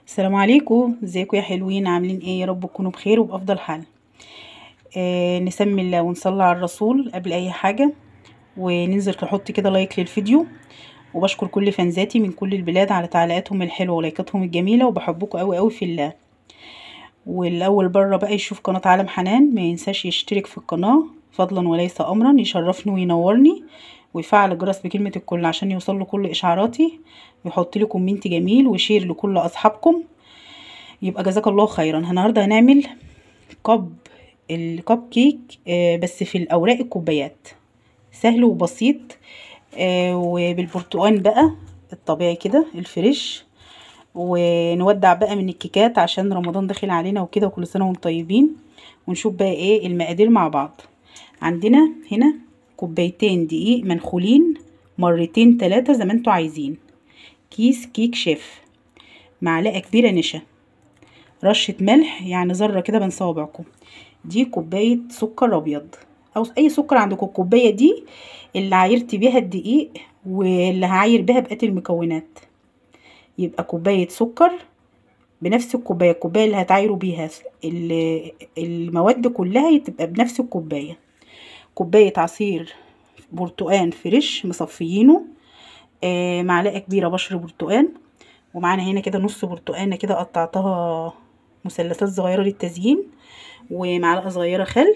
السلام عليكم، ازيكم يا حلوين؟ عاملين ايه؟ يا رب تكونوا بخير وبافضل حال. نسمي الله ونصلي على الرسول قبل اي حاجه، وننزل نحط كده لايك للفيديو. وبشكر كل فانزاتي من كل البلاد على تعليقاتهم الحلوه ولايكاتهم الجميله، وبحبكم قوي قوي في الله. والاول بره بقى يشوف قناه عالم حنان ما ينساش يشترك في القناه فضلا وليس امرا، يشرفني وينورني، ويفعل الجرس بكلمه الكل عشان يوصل له كل اشعاراتي، ويحط لي كومنت جميل وشير لكل اصحابكم. يبقى جزاك الله خيرا. النهارده هنعمل الكب كيك، بس في الاوراق الكوبايات، سهل وبسيط. وبالبرتقال بقى الطبيعي كده الفريش. ونودع بقى من الكيكات عشان رمضان داخل علينا وكده، وكل سنه وانتم طيبين. ونشوف بقى ايه المقادير مع بعض. عندنا هنا كوبايتين دقيق منخولين مرتين 3 زي ما انتم عايزين، كيس كيك شيف، معلقه كبيره نشا، رشة ملح يعني ذرة كده بين صوابعكم. دي كوباية سكر ابيض او اي سكر عندكم. الكوباية دي اللي عايرت بيها الدقيق واللي هعاير بيها بقية المكونات. يبقى كوباية سكر بنفس الكوباية اللي هتعايروا بيها المواد كلها تبقى بنفس الكوباية. كوباية عصير برتقان فريش مصفيينه، معلقة كبيرة بشر برتقان. ومعانا هنا كده نص برتقانة كده قطعتها مثلثات صغيرة للتزيين، ومعلقة صغيرة خل.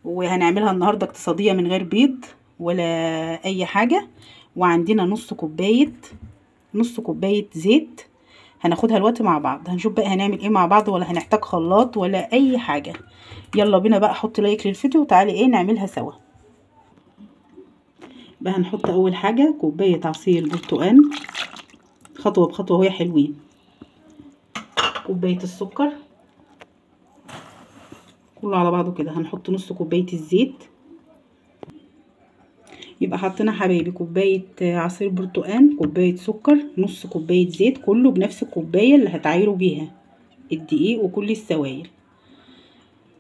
وهنعملها النهاردة اقتصادية من غير بيض ولا اي حاجة. وعندنا نص كوباية زيت هناخدها الوقت مع بعض. هنشوف بقى هنعمل ايه مع بعض، ولا هنحتاج خلاط ولا اي حاجة. يلا بينا بقى، حط لايك للفيديو وتعالي ايه نعملها سوا. بقى هنحط اول حاجة كوباية عصير برتقان خطوة بخطوة وهي حلوين. كوباية السكر كله على بعضه كده. هنحط نص كوباية الزيت. يبقى حطينا حبايبي كوباية عصير برتقان، كوباية سكر، نص كوباية زيت، كله بنفس الكوباية اللي هتعايروا بيها الدقيق وكل السوائل.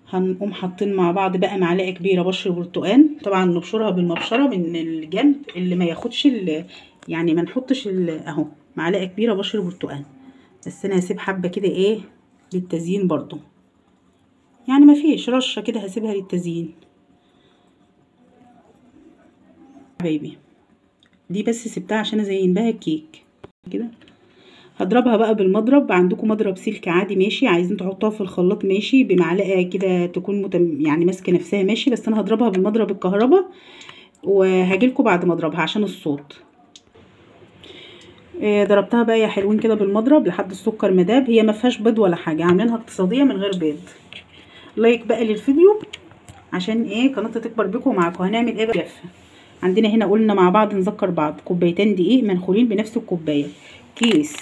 هنقوم حاطين مع بعض بقى معلقة كبيرة بشر برتقان. طبعا نبشرها بالمبشرة من الجنب اللي ما ياخدش يعني ما نحطش اهو معلقة كبيرة بشر برتقان. بس انا هسيب حبة كده ايه للتزيين برضو، يعني ما فيش رشة كده هسيبها للتزيين حبايبي. دي بس سبتها عشان ازين بها الكيك كده. هضربها بقى بالمضرب. عندكم مضرب سلك عادي ماشي، عايزين تحطوها في الخلاط ماشي، بمعلقه كده تكون يعني ماسكه نفسها ماشي، بس انا هضربها بالمضرب الكهرباء وهجيلكوا بعد ما اضربها عشان الصوت. ضربتها بقى يا حلوين كده بالمضرب لحد السكر ما داب. هي ما فيهاش بيض ولا حاجه، عاملينها اقتصاديه من غير بيض. لايك بقى للفيديو عشان ايه قناتي تكبر بيكم ومعاكم. هنعمل ايه بقى؟ عندنا هنا قلنا مع بعض نذكر بعض كوبايتين دقيق منخولين بنفس الكوبايه، كيس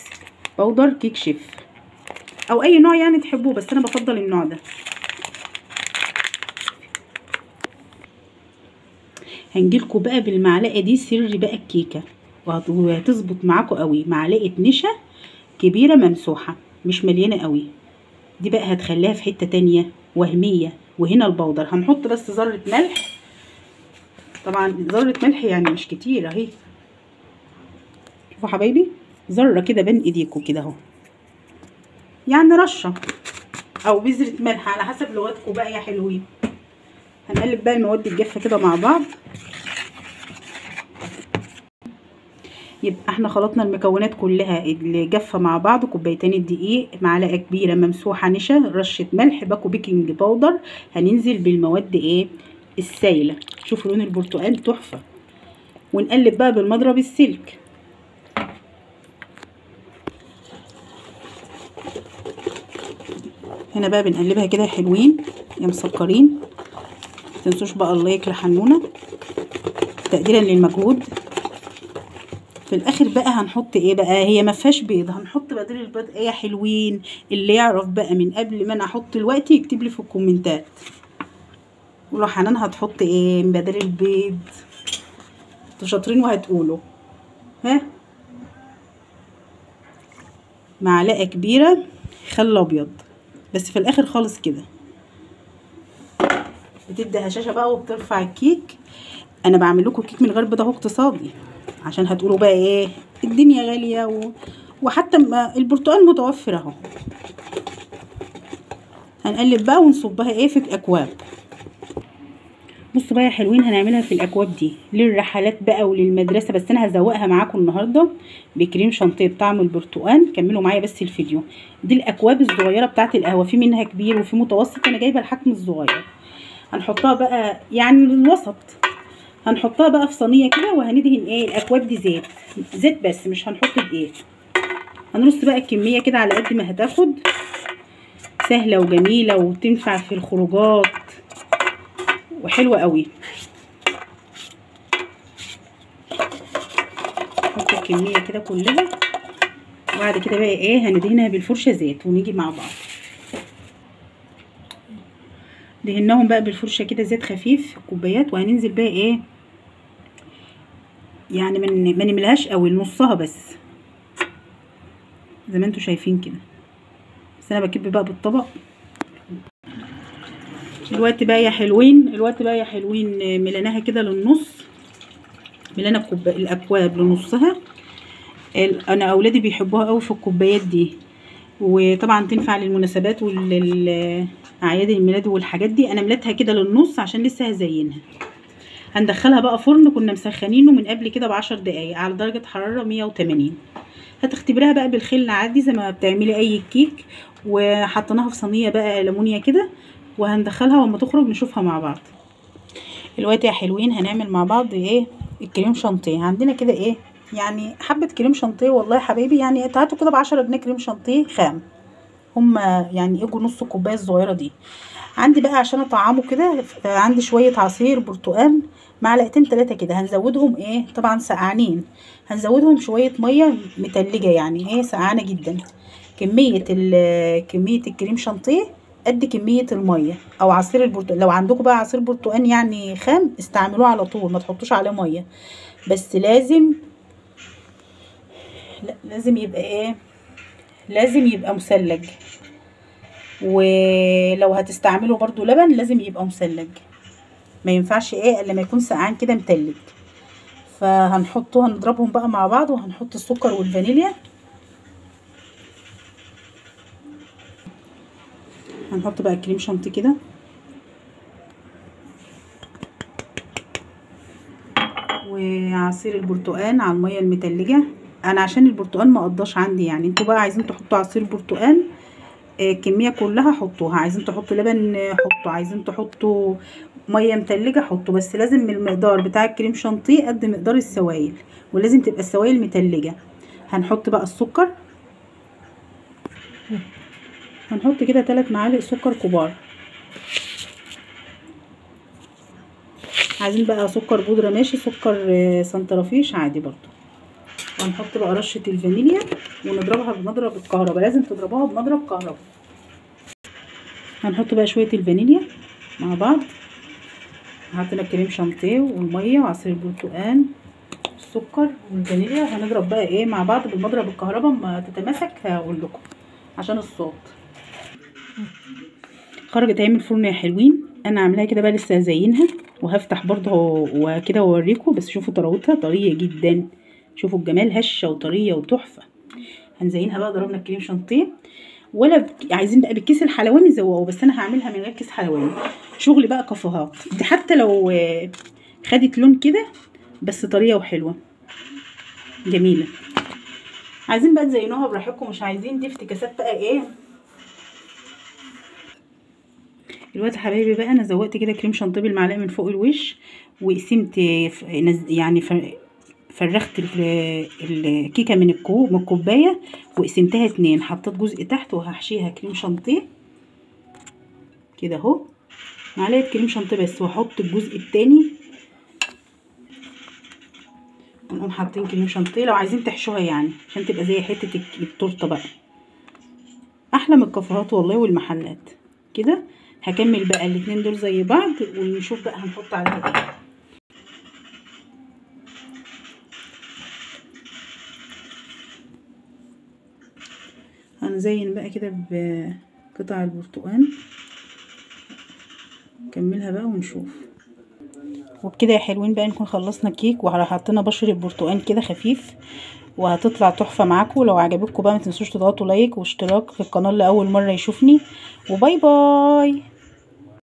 بودر كيك شيف او اي نوع يعني تحبوه، بس انا بفضل النوع ده. هنجيلكوا بقى بالمعلقه دي سر بقى الكيكه وهتظبط معاكم قوي. معلقه نشا كبيره ممسوحه مش مليانه قوي، دي بقى هتخليها في حته تانية وهميه. وهنا البودر هنحط بس ذره ملح، طبعا ذره ملح يعني مش كتير اهي. شوفوا حبايبي ذره كده بين ايديكم كده اهو، يعني رشه او بذره ملح على حسب لغتكم بقى يا حلوين. هنقلب بقى المواد الجافه كده مع بعض. يبقى احنا خلطنا المكونات كلها اللي جافه مع بعض. كوبايتين الدقيق، معلقه كبيره ممسوحه نشا، رشه ملح، باكو بيكنج باودر. هننزل بالمواد ايه السايله. شوفوا لون البرتقال تحفه. ونقلب بقى بالمضرب السلك. هنا بقى بنقلبها كده يا حلوين يا مسكرين. متنسوش بقى اللايك لحنونه تقديرا للمجهود. في الاخر بقى هنحط ايه بقى؟ هي ما فيهاش بيض، هنحط بدل البيض ايه يا حلوين؟ اللي يعرف بقى من قبل ما انا احط دلوقتي يكتب لي في الكومنتات. ولو حنان هتحط ايه بدل البيض؟ انتوا شاطرين وهتقولوا. ها، معلقه كبيره خل ابيض بس في الاخر خالص كده، بتدي هشاشه بقى وبترفع الكيك. انا بعمل لكم كيك من غير بيض اهو اقتصادي، عشان هتقولوا بقى ايه الدنيا غاليه وحتى البرتقال متوفر اهو. هنقلب بقى ونصبها ايه في اكواب. بصوا بقى يا حلوين، هنعملها في الاكواب دي للرحلات بقى وللمدرسه، بس انا هزوقها معاكم النهارده بكريم شانتيه بطعم البرتقال. كملوا معايا بس الفيديو. دي الاكواب الصغيره بتاعه القهوه، في منها كبير وفي متوسط، انا جايبه الحجم الصغير. هنحطها بقى يعني الوسط، هنحطها بقى في صينيه كده، وهندهن ايه الاكواب دي زيت بس، مش هنحط دقيق. هنرص بقى الكميه كده على قد ما هتاخد. سهله وجميله وتنفع في الخروجات وحلوه قوي. نحط الكميه كده كلها، وبعد كده بقى ايه هندهنها بالفرشه زيت ونيجي مع بعض. دهناهم بقى بالفرشه كده زيت خفيف في الكوبايات، وهننزل بقى ايه يعني ما نملهاش قوي، نصها بس زي ما انتوا شايفين كده. بس انا بكب بقى بالطبق. الوقت بقى يا حلوين مليناها كده للنص، ملينا الاكواب لنصها. انا اولادي بيحبوها قوي في الكوبايات دي، وطبعا تنفع للمناسبات وللاعياد الميلاد والحاجات دي. انا مليتها كده للنص عشان لسه هزينها. هندخلها بقى فرن كنا مسخنينه من قبل كده ب10 دقايق على درجه حراره 180. هتختبرها بقى بالخل عادي زي ما بتعملي اي كيك، وحطيناها في صينيه بقى ليمونيا كده، وهندخلها واما تخرج نشوفها مع بعض. دلوقتي يا حلوين هنعمل مع بعض ايه الكريم شانتيه. عندنا كده ايه يعني حبه كريم شانتيه، والله يا حبايبي يعني هاتوا كده ب10 جنيه كريم شانتيه خام، هما يعني يجوا نص الكوبايه الصغيره دي. عندي بقى عشان اطعمه كده عندي شويه عصير برتقال، معلقتين 3 كده. هنزودهم ايه طبعا سقعانين، هنزودهم شويه ميه متلجه يعني ايه سقعانه جدا. كميه الكريم شانتيه قد كميه الميه او عصير البرتقال. لو عندكم بقى عصير برتقال يعني خام استعملوه على طول، ما تحطوش عليه ميه. بس لازم يبقى ايه لازم يبقى مثلج. ولو هتستعملوا برضو لبن لازم يبقى مثلج، ما ينفعش ايه الا لما يكون سقعان كده متلج. هنضربهم بقى مع بعض، وهنحط السكر والفانيليا. هنحط بقى الكريم شانتيه كده، وعصير البرتقال على الميه المتلجه. انا عشان البرتقال ما قضاش عندي يعني، انتوا بقى عايزين تحطوا عصير برتقال الكميه كلها حطوها، عايزين تحطوا لبن حطوا، عايزين تحطوا ميه متلجه حطوا، بس لازم المقدار بتاع الكريم شانتيه قد مقدار السوائل، ولازم تبقى السوائل متلجه. هنحط بقى السكر، هنحط كده 3 معالق سكر كبار. عايزين بقى سكر بودره ماشي، سكر سنترافيش عادي برضو. وهنحط بقى رشه الفانيليا ونضربها بمضرب الكهرباء، لازم تضربوها بمضرب كهرباء. هنحط بقى شويه الفانيليا مع بعض. حطينا الكريم شانتيه والميه وعصير البرتقال السكر والفانيليا، هنضرب بقى ايه مع بعض بالمضرب الكهرباء. ما تتماسك هقول لكم عشان الصوت. خرجت اهي من الفرن يا حلوين. انا عاملاها كده بقى لسه هزينها، وهفتح برضه وكده واوريكم. بس شوفوا طراوتها طريه جدا، شوفوا الجمال، هشه وطريه وتحفه. هنزينها بقى، ضربنا الكريم شانتيه عايزين بقى بالكيس الحلواني زوقوا، بس انا هعملها من غير كيس حلواني. شغل بقى كافيهات دي، حتى لو خدت لون كده بس طريه وحلوه جميله. عايزين بقى تزينوها براحتكم، مش عايزين دي افتكاسات بقى ايه. دلوقتي حبايبي بقى انا زوقت كده كريم شانتيه بالمعلقه من فوق الوش، وقسمت يعني فرخت الكيكه من الكوبايه، وقسمتها 2. حطيت جزء تحت وهحشيها كريم شانتيه كده اهو، معلقه كريم شانتيه بس، واحط الجزء التاني ونقوم حاطين كريم شانتيه. لو عايزين تحشوها يعني عشان تبقى زي حته التورته بقى، احلى من الكافيهات والله والمحلات كده. هكمل بقى الاتنين دول زي بعض، ونشوف بقى هنحط عليها ايه. هنزين بقى كده بقطع البرتقال، نكملها بقى ونشوف. وبكده يا حلوين بقى نكون خلصنا الكيك، وحطينا بشر البرتقال كده خفيف، وهتطلع تحفه معاكم. لو عجبتكم بقى ما تنسوش تضغطوا لايك واشتراك في القناه لاول مره يشوفني، وباي باي.